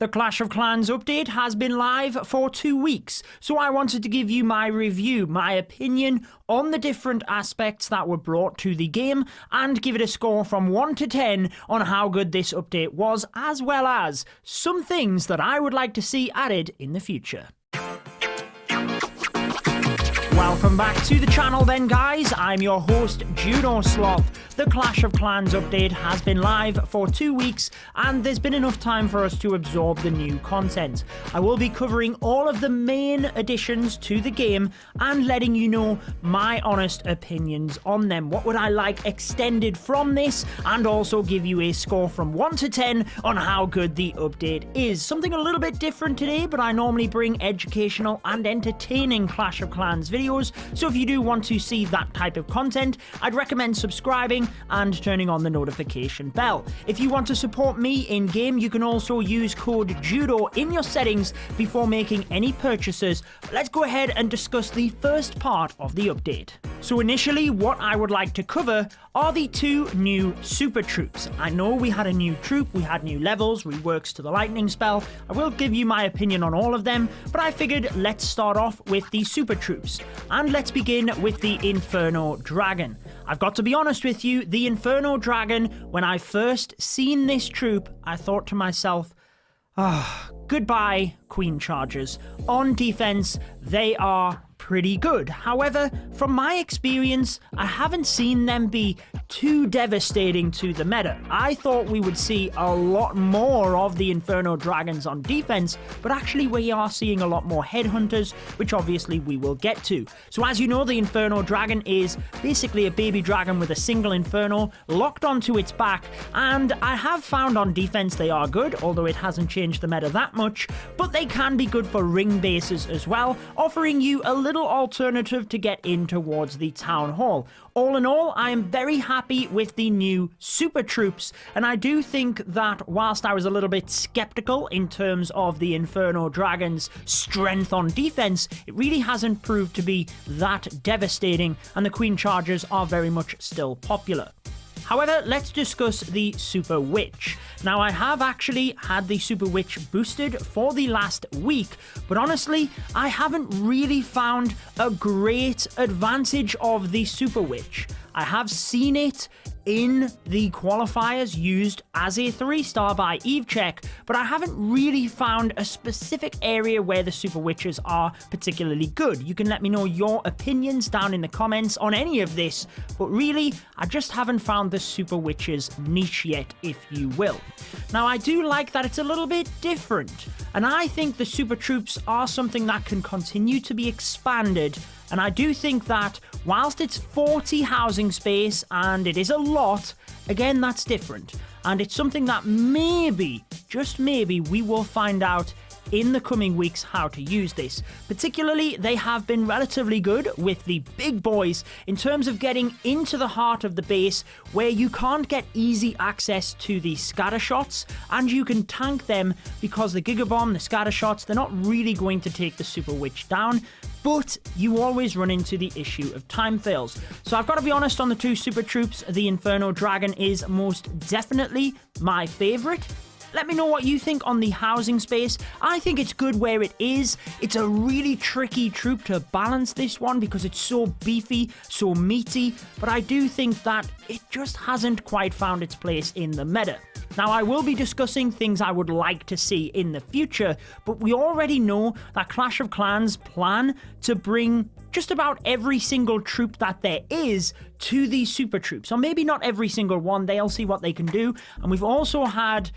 The Clash of Clans update has been live for 2 weeks, so I wanted to give you my review, my opinion on the different aspects that were brought to the game, and give it a score from 1 to 10 on how good this update was, as well as some things that I would like to see added in the future. Welcome back to the channel then, guys. I'm your host, Judo Sloth. The Clash of Clans update has been live for 2 weeks, and there's been enough time for us to absorb the new content. I will be covering all of the main additions to the game and letting you know my honest opinions on them. What would I like extended from this, and also give you a score from 1 to 10 on how good the update is. Something a little bit different today, but I normally bring educational and entertaining Clash of Clans videos, so if you do want to see that type of content, I'd recommend subscribing and turning on the notification bell. If you want to support me in-game, you can also use code JUDO in your settings before making any purchases. Let's go ahead and discuss the first part of the update. So initially, what I would like to cover are the 2 new super troops. I know we had a new troop, we had new levels, reworks to the lightning spell. I will give you my opinion on all of them, but I figured let's start off with the super troops. And let's begin with the Inferno Dragon. I've got to be honest with you, the Inferno Dragon, when I first seen this troop, I thought to myself, goodbye, Queen Chargers. On defense, they are pretty good. However, from my experience, I haven't seen them be too devastating to the meta. I thought we would see a lot more of the Inferno Dragons on defense, but actually we are seeing a lot more Headhunters, which obviously we will get to. So as you know, the Inferno Dragon is basically a baby dragon with a single Inferno locked onto its back, and I have found on defense they are good, although it hasn't changed the meta that much, but they can be good for ring bases as well, offering you a little alternative to get in towards the town hall. All in all, I am very happy with the new super troops, and I do think that whilst I was a little bit skeptical in terms of the Inferno Dragon's strength on defense, it really hasn't proved to be that devastating, and the Queen Chargers are very much still popular. However, let's discuss the Super Witch. Now, I have actually had the Super Witch boosted for the last week, but honestly, I haven't really found a great advantage of the Super Witch. I have seen it in the qualifiers used as a 3-star by EveCheck, but I haven't really found a specific area where the Super Witches are particularly good. You can let me know your opinions down in the comments on any of this, but really, I just haven't found the Super Witches niche yet, if you will. Now, I do like that it's a little bit different, and I think the Super Troops are something that can continue to be expanded. And I do think that whilst it's 40 housing space and it is a lot, again, that's different. And it's something that maybe, just maybe, we will find out in the coming weeks how to use this. Particularly, they have been relatively good with the big boys in terms of getting into the heart of the base where you can't get easy access to the scatter shots, and you can tank them because the Giga Bomb, the scatter shots, they're not really going to take the Super Witch down, but you always run into the issue of time fails. So I've got to be honest on the 2 super troops, the Inferno Dragon is most definitely my favorite. Let me know what you think on the housing space. I think it's good where it is. It's a really tricky troop to balance this one because it's so beefy, so meaty, but I do think that it just hasn't quite found its place in the meta. Now, I will be discussing things I would like to see in the future, but we already know that Clash of Clans plan to bring just about every single troop that there is to these super troops. Or maybe not every single one, they'll see what they can do. And we've also had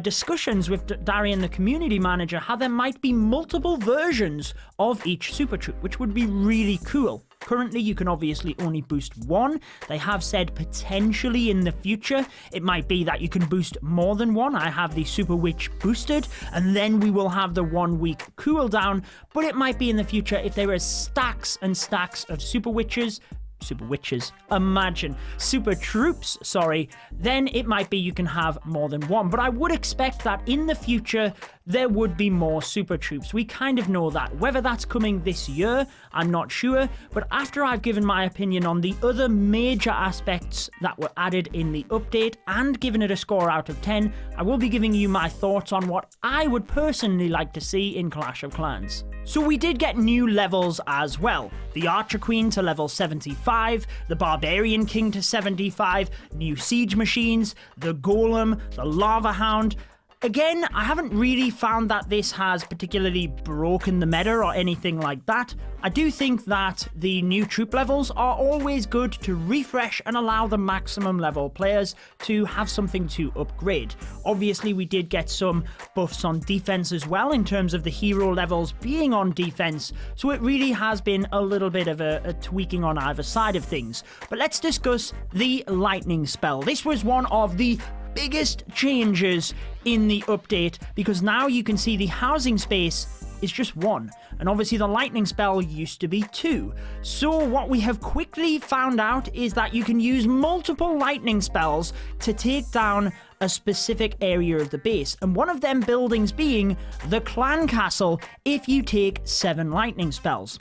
discussions with Darian, the community manager, how there might be multiple versions of each super troop, which would be really cool. Currently, you can obviously only boost 1. They have said potentially in the future, it might be that you can boost more than 1. I have the Super Witch boosted, and then we will have the 1-week cooldown. But it might be in the future if there are stacks and stacks of Super Witches, super troops, sorry, then it might be you can have more than 1. But I would expect that in the future, there would be more super troops. We kind of know that. Whether that's coming this year, I'm not sure, but after I've given my opinion on the other major aspects that were added in the update and given it a score out of 10, I will be giving you my thoughts on what I would personally like to see in Clash of Clans. So we did get new levels as well. The Archer Queen to level 75, the Barbarian King to 75, new siege machines, the Golem, the Lava Hound. Again, I haven't really found that this has particularly broken the meta or anything like that. I do think that the new troop levels are always good to refresh and allow the maximum level players to have something to upgrade. Obviously, we did get some buffs on defense as well in terms of the hero levels being on defense, so it really has been a little bit of a tweaking on either side of things. But let's discuss the lightning spell. This was one of the biggest changes in the update because now you can see the housing space is just 1, and obviously the lightning spell used to be 2. So what we have quickly found out is that you can use multiple lightning spells to take down a specific area of the base, and one of them buildings being the clan castle if you take 7 lightning spells.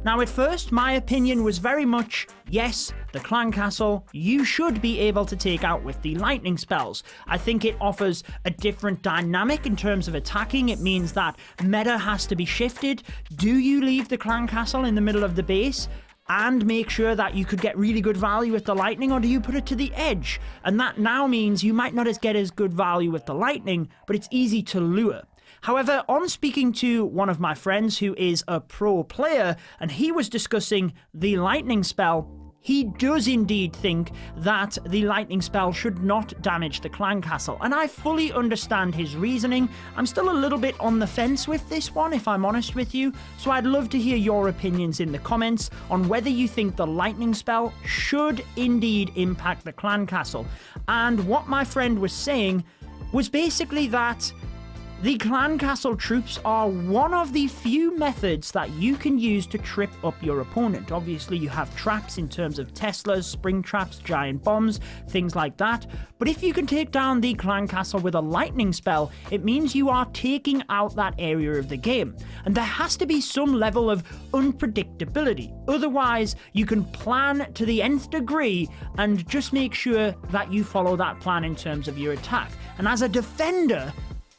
Now at first my opinion was very much, yes, the clan castle you should be able to take out with the lightning spells. I think it offers a different dynamic in terms of attacking. It means that meta has to be shifted. Do you leave the clan castle in the middle of the base and make sure that you could get really good value with the lightning, or do you put it to the edge? And that now means you might not get as good value with the lightning, but it's easy to lure. However, on speaking to one of my friends who is a pro player, and he was discussing the lightning spell, he does indeed think that the lightning spell should not damage the clan castle, and I fully understand his reasoning. I'm still a little bit on the fence with this one, if I'm honest with you, so I'd love to hear your opinions in the comments on whether you think the lightning spell should indeed impact the clan castle. And what my friend was saying was basically that the clan castle troops are one of the few methods that you can use to trip up your opponent. Obviously, you have traps in terms of Teslas, spring traps, giant bombs, things like that. But if you can take down the clan castle with a lightning spell, it means you are taking out that area of the game. And there has to be some level of unpredictability. Otherwise, you can plan to the nth degree and just make sure that you follow that plan in terms of your attack. And as a defender,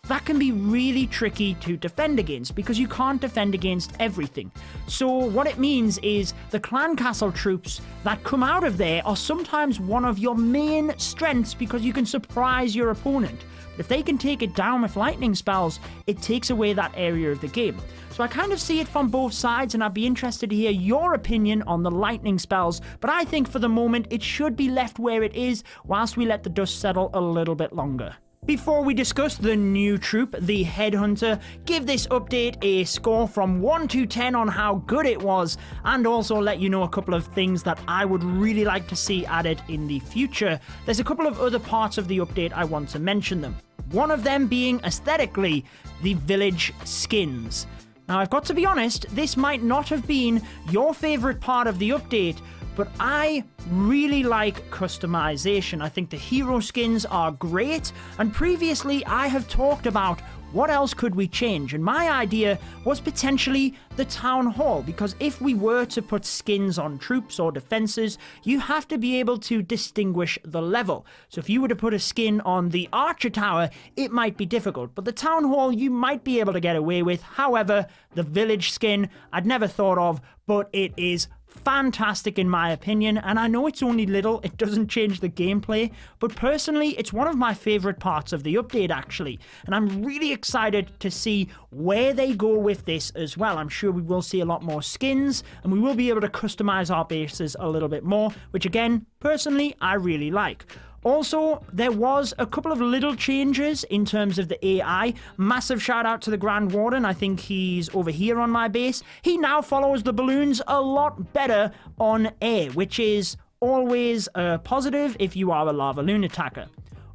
that can be really tricky to defend against because you can't defend against everything. So what it means is the clan castle troops that come out of there are sometimes one of your main strengths because you can surprise your opponent. But if they can take it down with lightning spells, it takes away that area of the game. So I kind of see it from both sides, and I'd be interested to hear your opinion on the lightning spells, but I think for the moment it should be left where it is whilst we let the dust settle a little bit longer. Before we discuss the new troop, the Headhunter, give this update a score from 1 to 10 on how good it was, and also let you know a couple of things that I would really like to see added in the future. There's a couple of other parts of the update I want to mention them. One of them being aesthetically, the village skins. Now I've got to be honest, this might not have been your favourite part of the update, but I really like customization. I think the hero skins are great, and previously I have talked about what else could we change, and my idea was potentially the town hall, because if we were to put skins on troops or defenses, you have to be able to distinguish the level. So if you were to put a skin on the archer tower, it might be difficult, but the town hall you might be able to get away with. However, the village skin I'd never thought of, but it is fantastic in my opinion, and I know it's only little, it doesn't change the gameplay, but personally it's one of my favourite parts of the update actually, and I'm really excited to see where they go with this as well. I'm sure we will see a lot more skins, and we will be able to customise our bases a little bit more, which again, personally, I really like. Also, there was a couple of little changes in terms of the AI. Massive shout out to the Grand Warden. I think he's over here on my base. He now follows the balloons a lot better on air, which is always a positive if you are a lava loon attacker.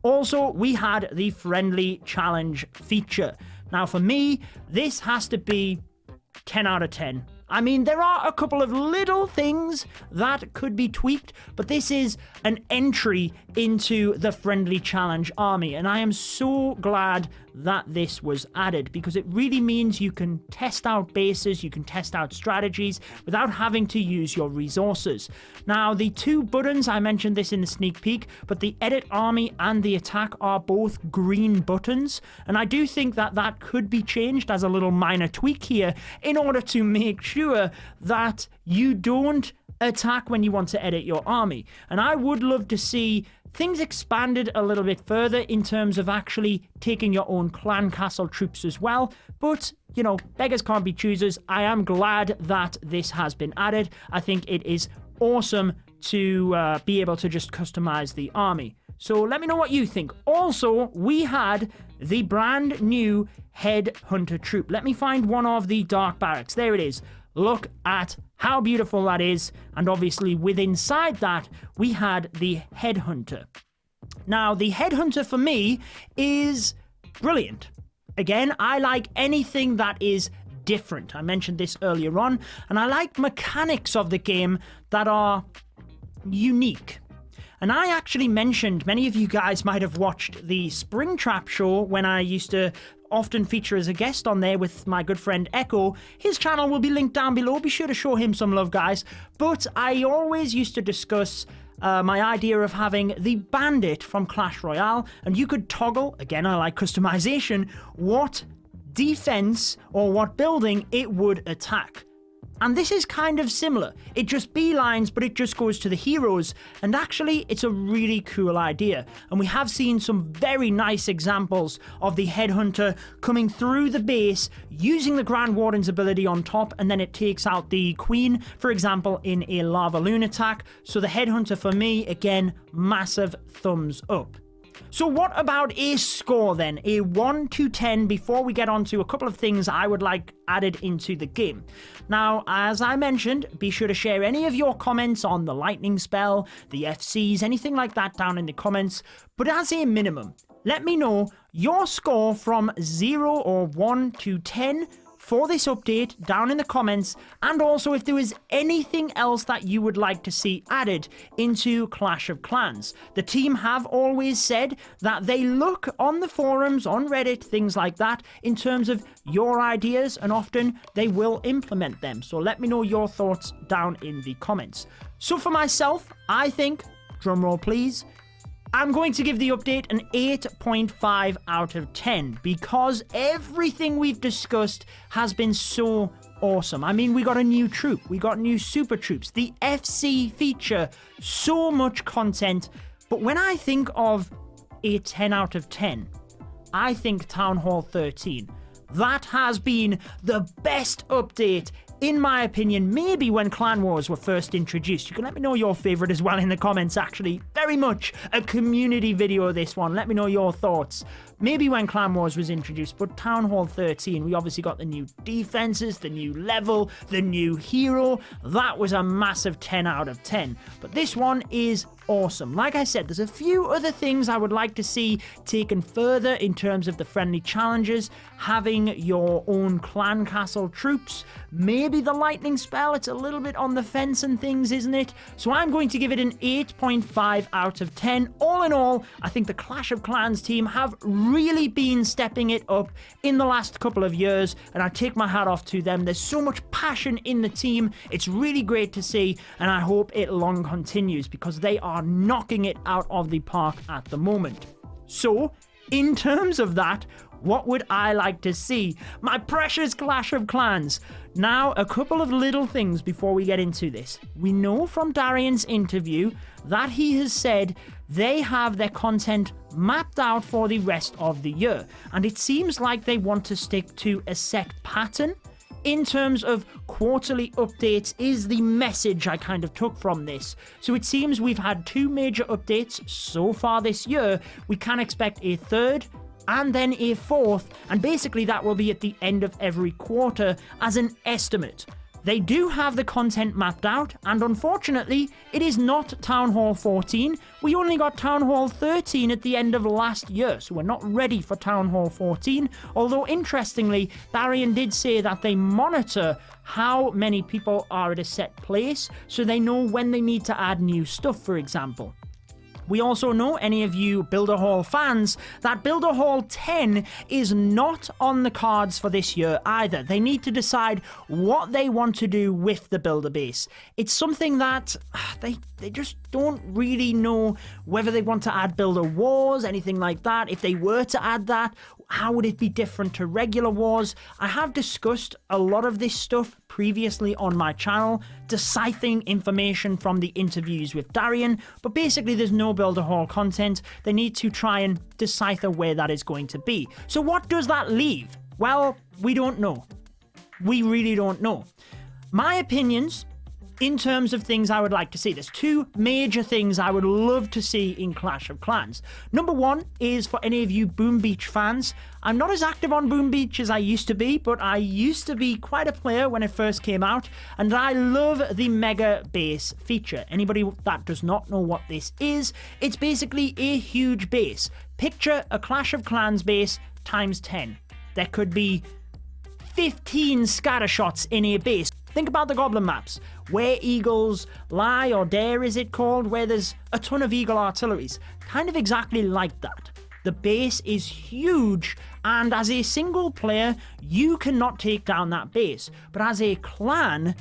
Also, we had the friendly challenge feature. Now for me, this has to be 10 out of 10. I mean, there are a couple of little things that could be tweaked, but this is an entry into the friendly challenge army, and I am so glad that this was added, because it really means you can test out bases, you can test out strategies without having to use your resources. Now, the two buttons, I mentioned this in the sneak peek, but the edit army and the attack are both green buttons, and I do think that that could be changed as a little minor tweak here in order to make sure that you don't attack when you want to edit your army. And I would love to see things expanded a little bit further in terms of actually taking your own clan castle troops as well. But, you know, beggars can't be choosers. I am glad that this has been added. I think it is awesome to be able to just customize the army. So let me know what you think. Also, we had the brand new Headhunter Troop. Let me find one of the Dark Barracks. There it is. Look at how beautiful that is. And obviously, inside that, we had the Headhunter. Now, the Headhunter for me is brilliant. Again, I like anything that is different. I mentioned this earlier on. And I like mechanics of the game that are unique. And I actually mentioned, many of you guys might have watched the Springtrap show when I used to often feature as a guest on there with my good friend Echo. His channel will be linked down below. Be sure to show him some love, guys. But I always used to discuss my idea of having the Bandit from Clash Royale, and you could toggle, again, I like customization, what defense or what building it would attack. And this is kind of similar. It just beelines, but it just goes to the heroes. And actually, it's a really cool idea. And we have seen some very nice examples of the Headhunter coming through the base, using the Grand Warden's ability on top, and then it takes out the Queen, for example, in a Lava Loon attack. So the Headhunter, for me, again, massive thumbs up. So what about a score then? A 1 to 10 before we get on to a couple of things I would like added into the game. Now, as I mentioned, be sure to share any of your comments on the lightning spell, the FCs, anything like that down in the comments. But as a minimum, let me know your score from 0 or 1 to 10 for this update down in the comments, and also if there was anything else that you would like to see added into Clash of Clans. The team have always said that they look on the forums, on Reddit, things like that, in terms of your ideas, and often they will implement them. So let me know your thoughts down in the comments. So for myself, I think, drumroll please, I'm going to give the update an 8.5 out of 10 because everything we've discussed has been so awesome. I mean, we got a new troop, we got new super troops, the FC feature, so much content. But when I think of a 10 out of 10, I think Town Hall 13. That has been the best update, in my opinion, maybe when Clan Wars were first introduced. You can let me know your favourite as well in the comments, actually. Very much a community video, this one. Let me know your thoughts. Maybe when Clan Wars was introduced, but Town Hall 13, we obviously got the new defenses, the new level, the new hero. That was a massive 10 out of 10. But this one is awesome. Like I said, there's a few other things I would like to see taken further in terms of the friendly challenges, having your own clan castle troops, maybe the lightning spell. It's a little bit on the fence and things, isn't it? So I'm going to give it an 8.5 out of 10. All in all, I think the Clash of Clans team have really been stepping it up in the last couple of years, and I take my hat off to them. There's so much passion in the team. It's really great to see, and I hope it long continues because they are knocking it out of the park at the moment. So, in terms of that, what would I like to see? My precious Clash of Clans. Now, a couple of little things before we get into this. We know from Darian's interview that he has said they have their content mapped out for the rest of the year. And it seems like they want to stick to a set pattern. In terms of quarterly updates is the message I kind of took from this. So it seems we've had 2 major updates so far this year. We can expect a third and then a fourth, and basically that will be at the end of every quarter as an estimate. They do have the content mapped out, and unfortunately, it is not Town Hall 14. We only got Town Hall 13 at the end of last year, so we're not ready for Town Hall 14. Although, interestingly, Darian did say that they monitor how many people are at a set place, so they know when they need to add new stuff, for example. We also know, any of you Builder Hall fans, that Builder Hall 10 is not on the cards for this year either. They need to decide what they want to do with the builder base. It's something that they just don't really know whether they want to add Builder Wars, anything like that. If they were to add that, how would it be different to regular wars? I have discussed a lot of this stuff previously on my channel, deciphering information from the interviews with Darian, but basically there's no Builder Hall content. They need to try and decipher where that is going to be. So what does that leave? Well, we don't know. We really don't know. My opinions in terms of things I would like to see. There's two major things I would love to see in Clash of Clans. Number one is for any of you Boom Beach fans. I'm not as active on Boom Beach as I used to be, but I used to be quite a player when it first came out, and I love the Mega Base feature. Anybody that does not know what this is, it's basically a huge base. Picture a Clash of Clans base times 10. There could be 15 scatter shots in a base. Think about the Goblin maps, where eagles lie, or dare is it called, where there's a ton of eagle artilleries. Kind of exactly like that. The base is huge, and as a single player, you cannot take down that base. But as a clan,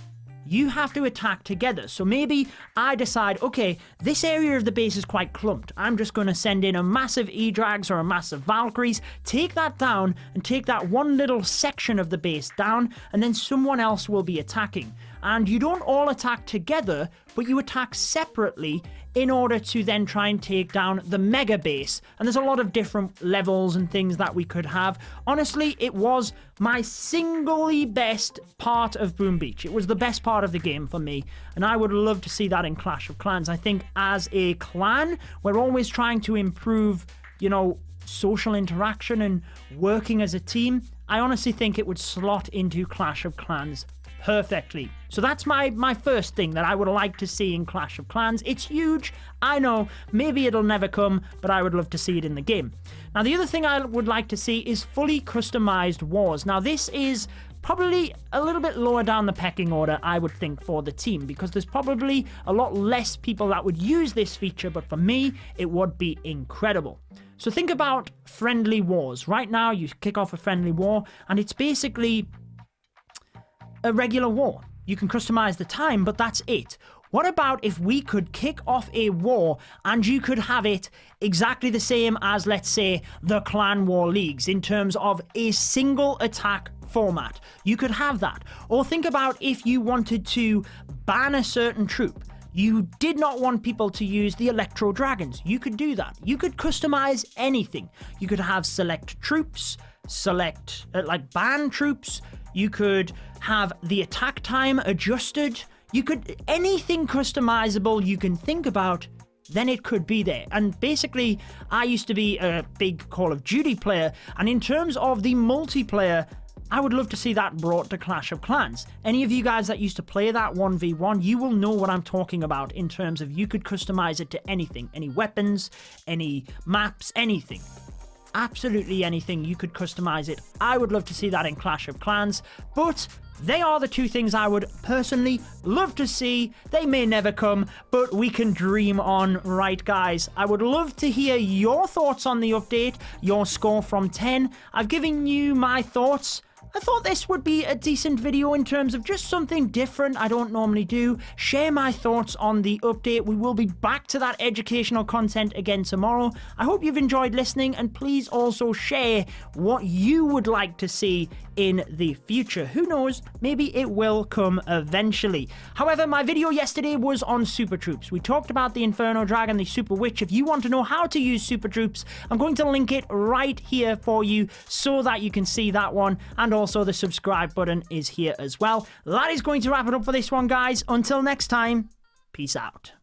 you have to attack together. So maybe I decide, okay, this area of the base is quite clumped. I'm just going to send in a massive E-Drags or a massive Valkyries, take that down, and take that one little section of the base down, and then someone else will be attacking. And you don't all attack together, but you attack separately in order to then try and take down the mega base. And there's a lot of different levels and things that we could have. Honestly, it was my singly best part of Boom Beach. It was the best part of the game for me, and I would love to see that in Clash of Clans. I think as a clan, we're always trying to improve, you know, social interaction and working as a team. I honestly think it would slot into Clash of Clans perfectly. So that's my first thing that I would like to see in Clash of Clans. It's huge, I know, maybe it'll never come, but I would love to see it in the game. Now the other thing I would like to see is fully customized wars. Now this is probably a little bit lower down the pecking order, I would think, for the team, because there's probably a lot less people that would use this feature, but for me, it would be incredible. So think about friendly wars. Right now, you kick off a friendly war, and it's basically a regular war. You can customize the time, but that's it. What about if we could kick off a war and you could have it exactly the same as, let's say, the Clan War Leagues in terms of a single attack format? You could have that. Or think about if you wanted to ban a certain troop. You did not want people to use the Electro Dragons. You could do that. You could customize anything. You could have select troops, select like ban troops. You could have the attack time adjusted. You could, anything customizable you can think about, then it could be there. And basically, I used to be a big Call of Duty player, and in terms of the multiplayer, I would love to see that brought to Clash of Clans. Any of you guys that used to play that 1v1, you will know what I'm talking about in terms of you could customize it to anything. Any weapons, any maps, anything. Absolutely anything, you could customize it. I would love to see that in Clash of Clans, but they are the two things I would personally love to see. They may never come, but we can dream on, right guys? I would love to hear your thoughts on the update, your score from 10. I've given you my thoughts. I thought this would be a decent video in terms of just something different I don't normally do. Share my thoughts on the update. We will be back to that educational content again tomorrow. I hope you've enjoyed listening, and please also share what you would like to see in the future. Who knows, maybe it will come eventually. However, my video yesterday was on Super Troops. We talked about the Inferno Dragon, the Super Witch. If you want to know how to use Super Troops, I'm going to link it right here for you so that you can see that one, and also the subscribe button is here as well. That is going to wrap it up for this one, guys. Until next time, peace out.